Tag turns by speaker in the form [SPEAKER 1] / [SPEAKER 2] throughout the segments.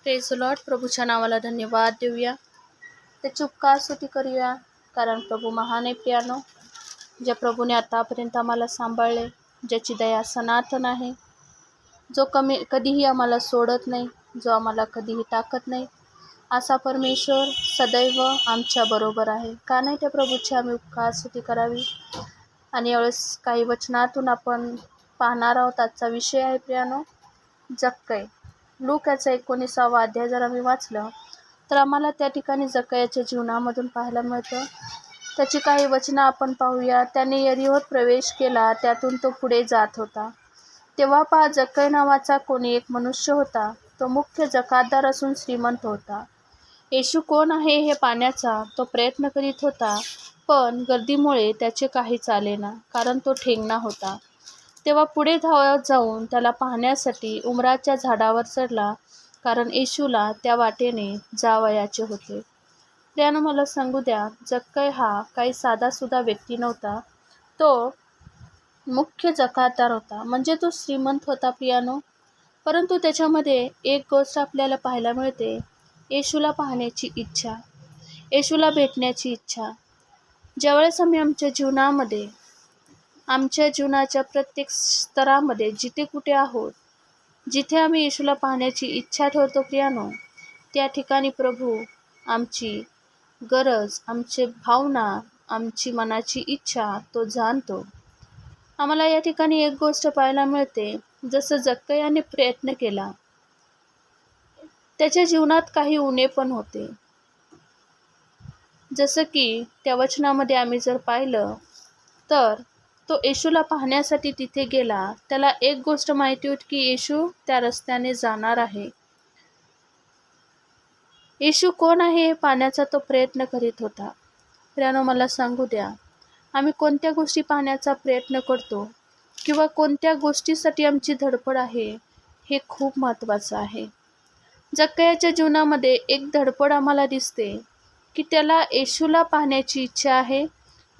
[SPEAKER 1] Praise Lord. प्रभूच्या नावाला धन्यवाद देऊया, त्याची उपकार स्तुती करूया, कारण प्रभू महान आहे प्रियानो. ज्या प्रभूने आतापर्यंत आम्हाला सांभाळले, ज्याची दया सनातन आहे, जो कधीही आम्हाला सोडत नाही, जो आम्हाला कधीही टाकत नाही, असा परमेश्वर सदैव आमच्या बरोबर आहे. का नाही त्या प्रभूची आम्ही उपकार स्तुती करावी. आणि यावेळेस काही वचनातून आपण पाहणार आहोत. आजचा विषय आहे प्रियानो, जक्कई. लूकाचा 19वा अध्याय जर आम्ही वाचलं तर आम्हाला त्या ठिकाणी जक्कईच्या जीवनामधून पाहायला मिळतं. त्याची काही वचनं आपण पाहूया. त्याने यरीहोत प्रवेश केला, त्यातून तो पुढे जात होता. तेव्हा पहा, जक्कई नावाचा कोणी एक मनुष्य होता. तो मुख्य जकातदार असून श्रीमंत होता. येशू कोण आहे हे पाहण्याचा तो प्रयत्न करीत होता, पण गर्दीमुळे त्याचे काही चालेना, कारण तो ठेंगणा होता. तेव्हा पुढे धावत जाऊन त्याला पाहण्यासाठी उमराच्या झाडावर चढला, कारण येशूला त्या वाटेने जावयाचे होते. प्रियानो, मला सांगू द्या, जक्कई हा काही साधासुधा व्यक्ती नव्हता. तो मुख्य जकातदार होता, म्हणजे तो श्रीमंत होता प्रियानो. परंतु त्याच्यामध्ये एक गोष्ट आपल्याला पाहायला मिळते, येशूला पाहण्याची इच्छा, येशूला भेटण्याची इच्छा. ज्यावेळेस आम्ही आमच्या जीवनामध्ये, आमच्या जीवनाच्या प्रत्येक स्तरामध्ये जिथे कुठे आहोत, जिथे आम्ही येशूला पाहण्याची इच्छा ठेवतो प्रियानो, त्या ठिकाणी प्रभू आमची गरज, आमची भावना, आमची मनाची इच्छा तो जाणतो. आम्हाला या ठिकाणी एक गोष्ट पाहायला मिळते, जसं जक्कईने प्रयत्न केला, त्याच्या जीवनात काही उणे पण होते. जसं की त्या वचनामध्ये आम्ही जर पाहिलं तर तो येशूला पाहण्यासाठी तिथे गेला. त्याला एक गोष्ट माहिती होती की येशू त्या रस्त्याने जाणार आहे. येशू कोण आहे हे पाहण्याचा तो प्रयत्न करीत होता. प्रियानो, मला सांगू द्या, आम्ही कोणत्या गोष्टी पाहण्याचा प्रयत्न करतो किंवा कोणत्या गोष्टीसाठी आमची धडपड आहे, हे खूप महत्त्वाचं आहे. जक्कईच्या जीवनामध्ये एक धडपड आम्हाला दिसते की त्याला येशूला पाहण्याची इच्छा आहे,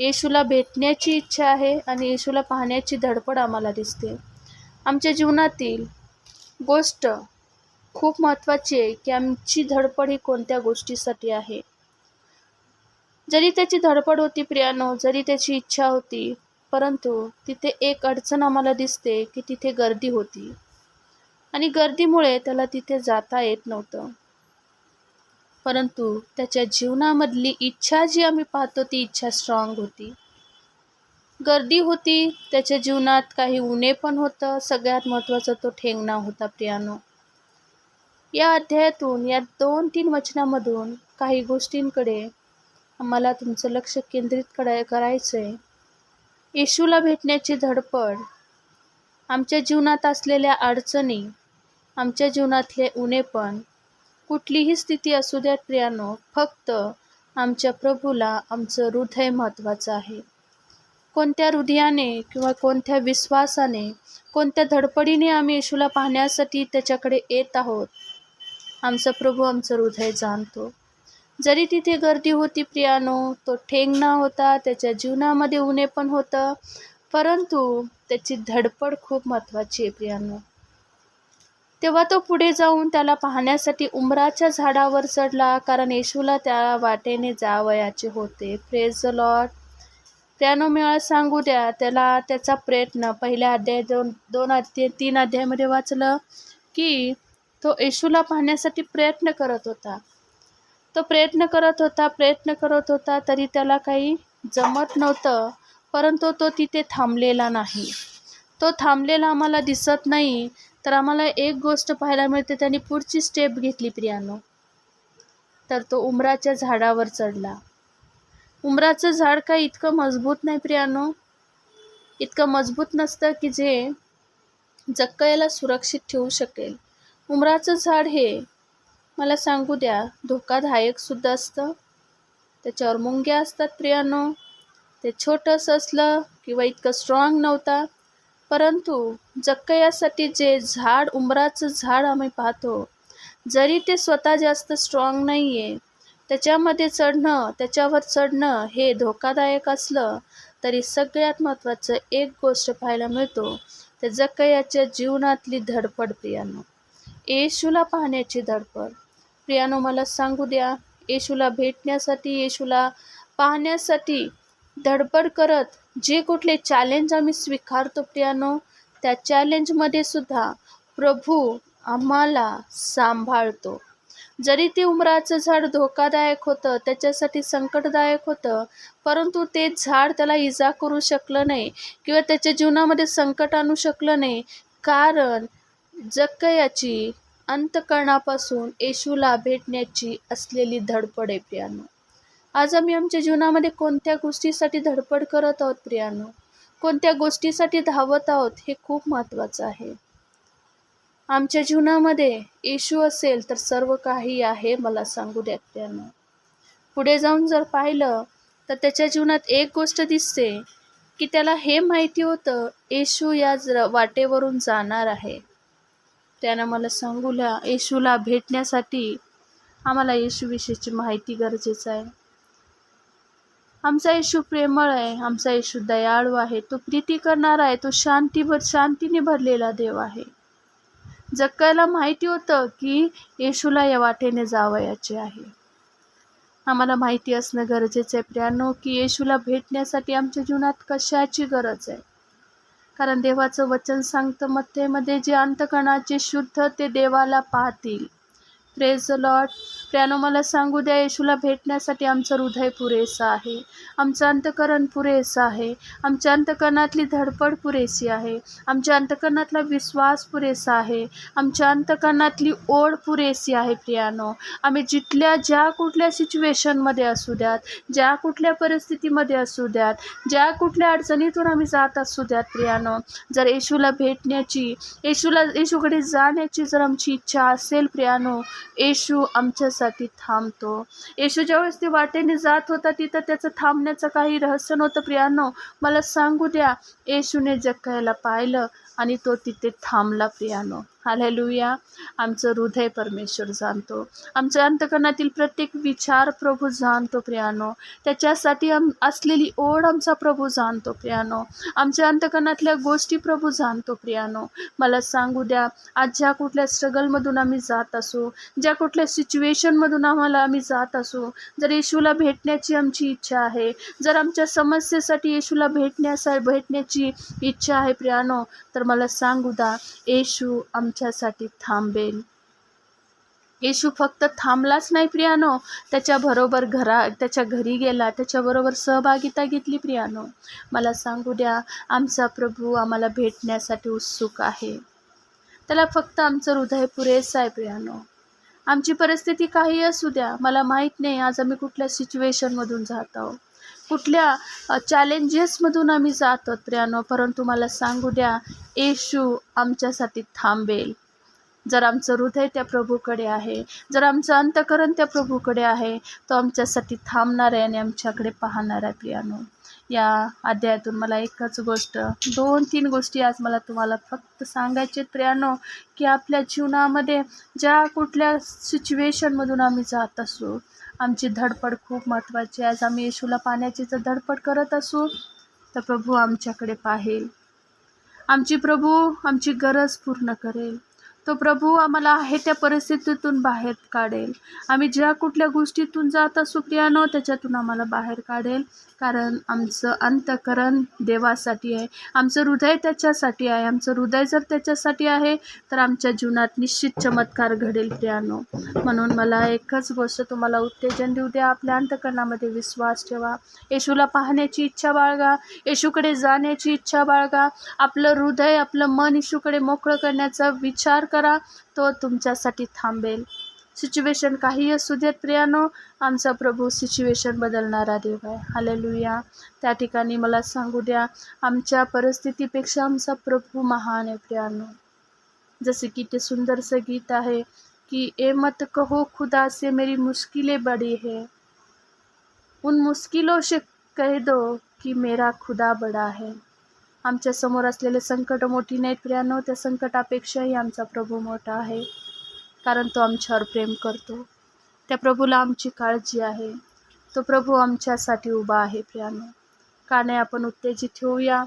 [SPEAKER 1] येशूला भेटण्याची इच्छा आहे आणि येशूला पाहण्याची धडपड आम्हाला दिसते. आमच्या जीवनातील गोष्ट खूप महत्त्वाची आहे की आमची धडपड ही कोणत्या गोष्टीसाठी आहे. जरी त्याची धडपड होती प्रियानो, जरी त्याची इच्छा होती, परंतु तिथे एक अडचण आम्हाला दिसते की तिथे गर्दी होती आणि गर्दीमुळे त्याला तिथे जाता येत नव्हतं. परंतु त्याच्या जीवनामधली इच्छा जी आम्ही पाहतो, ती इच्छा स्ट्रॉंग होती. गर्दी होती, त्याच्या जीवनात काही उणे पण होतं, सगळ्यात महत्त्वाचा तो ठेंगणा होता प्रियानो. या अध्यायातून, या 2-3 वचनामधून काही गोष्टींकडे आम्हाला तुमचं लक्ष केंद्रित करायचं आहे. येशूला भेटण्याची धडपड, आमच्या जीवनात असलेल्या अडचणी, आमच्या जीवनातले उणेपण, कुठलीही स्थिती असू द्या प्रियानो, फक्त आमच्या प्रभूला आमचं हृदय महत्त्वाचं आहे. कोणत्या हृदयाने किंवा कोणत्या विश्वासाने, कोणत्या धडपडीने आम्ही येशूला पाहण्यासाठी त्याच्याकडे येत आहोत, आमचा प्रभू आमचं हृदय जाणतो. जरी तिथे गर्दी होती प्रियानो, तो ठेंगणा होता, त्याच्या जीवनामध्ये उणे पण होतं, परंतु त्याची धडपड खूप महत्त्वाची आहे प्रियानो. तेव्हा तो पुढे जाऊन त्याला पाहण्यासाठी उमराच्या झाडावर चढला, कारण येशूला त्या वाटेने जावयाचे होते. Praise the Lord. प्रियानो, मला सांगू द्या, त्याला त्याचा प्रयत्न पहिल्या अध्याय 2-3 अध्यायामध्ये वाचलं की तो येशूला पाहण्यासाठी प्रयत्न करत होता. तो प्रयत्न करत होता, तरी त्याला काही जमत नव्हतं. परंतु तो तिथे थांबलेला नाही. तो थांबलेला आम्हाला दिसत नाही. तर आम्हाला एक गोष्ट पाहायला मिळते, त्याने पुढची स्टेप घेतली प्रियानो. तर तो उमराच्या झाडावर चढला. उमराचं झाड काही इतकं मजबूत नाही प्रियानो, इतकं मजबूत नसतं की जे जक्कईला सुरक्षित ठेवू शकेल. उमराचं झाड हे, मला सांगू द्या, धोकादायक सुद्धा असतं. त्याच्यावर मुंग्या असतात प्रियानो. ते छोटंसं असलं किंवा इतकं स्ट्रॉंग नव्हता. परंतु जक्कईसाठी जे झाड, उमराचं झाड आम्ही पाहतो, जरी ते स्वतः जास्त स्ट्रॉंग नाही आहे, त्याच्यावर चढणं हे धोकादायक असलं, तरी सगळ्यात महत्त्वाचं एक गोष्ट पाहायला मिळतो, ते जक्कईच्या जीवनातली धडपड प्रियानो. येशूला पाहण्याची धडपड. प्रियानो, मला सांगू द्या, येशूला भेटण्यासाठी, येशूला पाहण्यासाठी धडपड करत जे कुठले चॅलेंज आम्ही स्वीकारतो प्रियानो, त्या चॅलेंजमध्ये सुद्धा प्रभू आम्हाला सांभाळतो. जरी ते उमराचं झाड धोकादायक होतं, त्याच्यासाठी संकटदायक होतं, परंतु ते झाड त्याला इजा करू शकलं नाही किंवा त्याच्या जीवनामध्ये संकट आणू शकलं नाही, कारण जक्कयाची अंतःकरणापासून येशूला भेटण्याची असलेली धडपड आहे प्रियानो. आज आम्ही आमच्या जीवनामध्ये कोणत्या गोष्टीसाठी धडपड करत आहोत प्रियानो, कोणत्या गोष्टीसाठी धावत आहोत, हे खूप महत्त्वाचं आहे. आमच्या जीवनामध्ये येशू असेल तर सर्व काही आहे, मला सांगू द्या प्रियानो. पुढे जाऊन जर पाहिलं तर त्याच्या जीवनात एक गोष्ट दिसते की त्याला हे माहिती होतं येशू या वाटेवरून जाणार आहे. त्यानं मला सांगू द्या, येशूला भेटण्यासाठी आम्हाला येशूविषयीची माहिती गरजेचं आहे. आमचा येशू प्रेमळ आहे, आमचा येशू दयाळू आहे, तो प्रीती करणारा आहे, तो शांतीने भरलेला देव आहे. जक्कयाला माहिती होतं की येशूला या वाटेने जावयाचे आहे. आम्हाला माहिती असणं गरजेचं आहे प्रियानो की येशूला भेटण्यासाठी आमच्या जीवनात कशाची गरज आहे. कारण देवाचं वचन सांगतं मत्तेमध्ये, जे अंतःकरणाचे शुद्ध ते देवाला पाहतील. Praise the Lord. प्रियानो, मला सांगू द्या, येशूला भेटण्यासाठी आमचं हृदय पुरेसं आहे, आमचं अंतःकरण पुरेसं आहे, आमच्या अंतःकरणातली धडपड पुरेशी आहे, आमच्या अंतःकरणातला विश्वास पुरेसा आहे, आमच्या अंतःकरणातली ओढ पुरेशी आहे प्रियानो. आम्ही ज्या कुठल्या सिच्युएशनमध्ये असू द्यात, ज्या कुठल्या परिस्थितीमध्ये असू द्यात, ज्या कुठल्या अडचणीतून आम्ही जात असू द्यात प्रियानो, जर येशूला भेटण्याची, येशूकडे जाण्याची जर आमची इच्छा असेल प्रियानो, येशू आमच्यासाठी थांबतो. येशू ज्यावेळेस ते वाटेने जात होता तिथं त्याचं थांबण्याचं काही रहस्य नव्हतं प्रियानो. मला सांगू द्या, येशूने जक्कयाला पाहिलं आणि तो तिथे थांबला प्रियानो. हालेलुया. आमचं हृदय परमेश्वर जाणतो, आमच्या अंतःकरणातील प्रत्येक विचार प्रभू जाणतो प्रियानो. त्याच्यासाठी असलेली ओढ आमचा प्रभू जाणतो प्रियानो. आमच्या अंतःकरणातल्या गोष्टी प्रभू जाणतो प्रियानो. मला सांगू द्या, आज ज्या कुठल्या स्ट्रगलमधून आम्ही जात असू, ज्या कुठल्या सिच्युएशनमधून आम्ही जात असू, जर येशूला भेटण्याची आमची इच्छा आहे, जर आमच्या समस्येसाठी येशूला भेटण्याची इच्छा आहे प्रियानो, तर मला सांगू द्या, येशू आमच्यासाठी थांबेल. येशू फक्त थांबलाच नाही प्रियानो, त्याच्या घरी गेला, त्याच्याबरोबर सहभागिता घेतली प्रियानो. मला सांगू द्या, आमचा प्रभू आम्हाला भेटण्यासाठी उत्सुक आहे. त्याला फक्त आमचं हृदय पुरेसं आहे प्रियानो. आमची परिस्थिती काही असू द्या, मला माहीत नाही आज आम्ही कुठल्या सिच्युएशनमधून जात आहोत, कुठल्या चॅलेंजेसमधून आम्ही जात आहोत प्रियानो, परंतु मला सांगू द्या, येशू आमच्यासाठी थांबेल. जर आमचं हृदय त्या प्रभूकडे आहे, जर आमचं अंतःकरण त्या प्रभूकडे आहे, तो आमच्यासाठी थांबणार आहे आणि आमच्याकडे पाहणार आहे प्रियानो. या अध्यायातून मला एकच गोष्ट, 2-3 गोष्टी आज मला तुम्हाला फक्त सांगायचे प्रियानो, की आपल्या जीवनामध्ये ज्या कुठल्या सिच्युएशनमधून आम्ही जात असू, आमची धडपड खूप महत्त्वाची आहे. आज आम्ही येशूला पाहण्याची जर धडपड करत असू तर प्रभू आमच्याकडे पाहेल. प्रभू आमची गरज पूर्ण करेल. तो प्रभू आम्हाला आहे त्या परिस्थितीतून बाहेर काढेल. आम्ही ज्या कुठल्या गोष्टीतून जात असू प्रियानो, त्याच्यातून आम्हाला बाहेर काढेल. कारण आमचं अंतःकरण देवासाठी आहे, आमचं हृदय त्याच्यासाठी आहे. आमचं हृदय जर त्याच्यासाठी आहे तर आमच्या जीवनात निश्चित चमत्कार घडेल प्रियानो. म्हणून मला एकच गोष्ट तुम्हाला उत्तेजन देऊ द्या, आपल्या अंतःकरणामध्ये विश्वास ठेवा, येशूला पाहण्याची इच्छा बाळगा, येशूकडे जाण्याची इच्छा बाळगा. आपलं हृदय, आपलं मन येशूकडे मोकळं करण्याचा विचार करा, तो तुमच्यासाठी थांबेल. सिच्युएशन काही असू देत प्रियानो, आमचा प्रभू सिच्युएशन बदलणारा देव आहे. हालेलुया. त्या ठिकाणी मला सांगू द्या, आमच्या परिस्थितीपेक्षा आमचा प्रभू महान आहे प्रियानो. जसे की ते सुंदरसं गीत आहे की ए मत कहो खुदा से मेरी मुश्किलें बड़ी है, उन मुश्किलों से कह दो की मेरा खुदा बडा है. आमच्या समोर असलेले संकट मोठी नाहीत प्रियानो, त्या संकटापेक्षाही आमचा प्रभू मोठा आहे, कारण तो आमच्यावर प्रेम करतो. त्या प्रभूला आमची काळजी आहे. तो प्रभू आमच्यासाठी उभा आहे प्रियानो. का नाही आपण उत्तेजित होऊया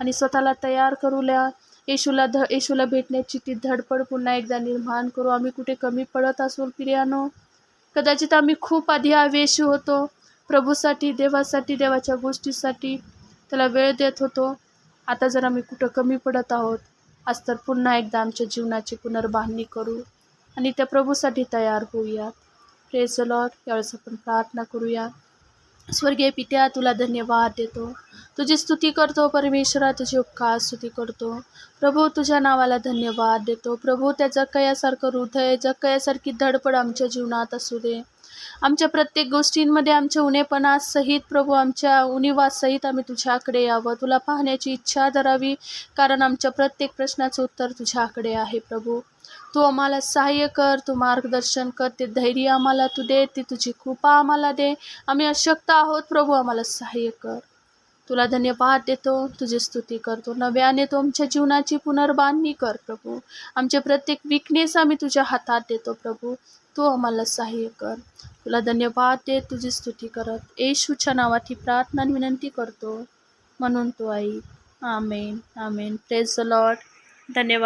[SPEAKER 1] आणि स्वतःला तयार करूया येशूला भेटण्याची ती धडपड पुन्हा एकदा निर्माण करू. आम्ही कुठे कमी पडत असू प्रियानो, कदाचित आम्ही खूप आधी आवेशी होतो प्रभूसाठी, देवासाठी, देवाच्या गोष्टीसाठी त्याला वेळ देत होतो. आता जर आम्ही कुठं कमी पडत आहोत, आज तर पुन्हा एकदा आमच्या जीवनाची पुनर्बांधणी करू आणि त्या प्रभूसाठी तयार होऊया. Praise the Lord. यावेळेस आपण प्रार्थना करूया. स्वर्गीय पित्या, तुला धन्यवाद देतो, तुझी स्तुती करतो परमेश्वरा, तुझी उपकार स्तुती करतो प्रभू. तुझ्या नावाला धन्यवाद देतो प्रभू. त्या जकयासारखं हृदय, जकयासारखी धडपड आमच्या जीवनात असू दे. आमच्या प्रत्येक गोष्टींमध्ये आमच्या उणेपणासहित प्रभू, आमच्या उणिवासहित आम्ही तुझ्याकडे यावं, तुला पाहण्याची इच्छा धरावी, कारण आमच्या प्रत्येक प्रश्नाचं उत्तर तुझ्याकडे आहे प्रभू. तू आम्हाला सहाय्य कर, तू मार्गदर्शन कर, ते धैर्य आम्हाला तू दे, ती तुझी कृपा आम्हाला दे. आम्ही अशक्त आहोत प्रभू, आम्हाला सहाय्य कर. तुला धन्यवाद देतो, तुझी स्तुती करतो. नव्याने तू आमच्या जीवनाची पुनर्बांधणी कर प्रभू. आमचे प्रत्येक विकनेस आम्ही तुझ्या हातात देतो प्रभू, तू आम्हाला सहाय्य कर. तुला धन्यवाद दे, तुझी स्तुती करत येशूच्या नावात ही प्रार्थना आणि विनंती करतो, म्हणून तू आई. Amen, amen. Praise the Lord. धन्यवाद.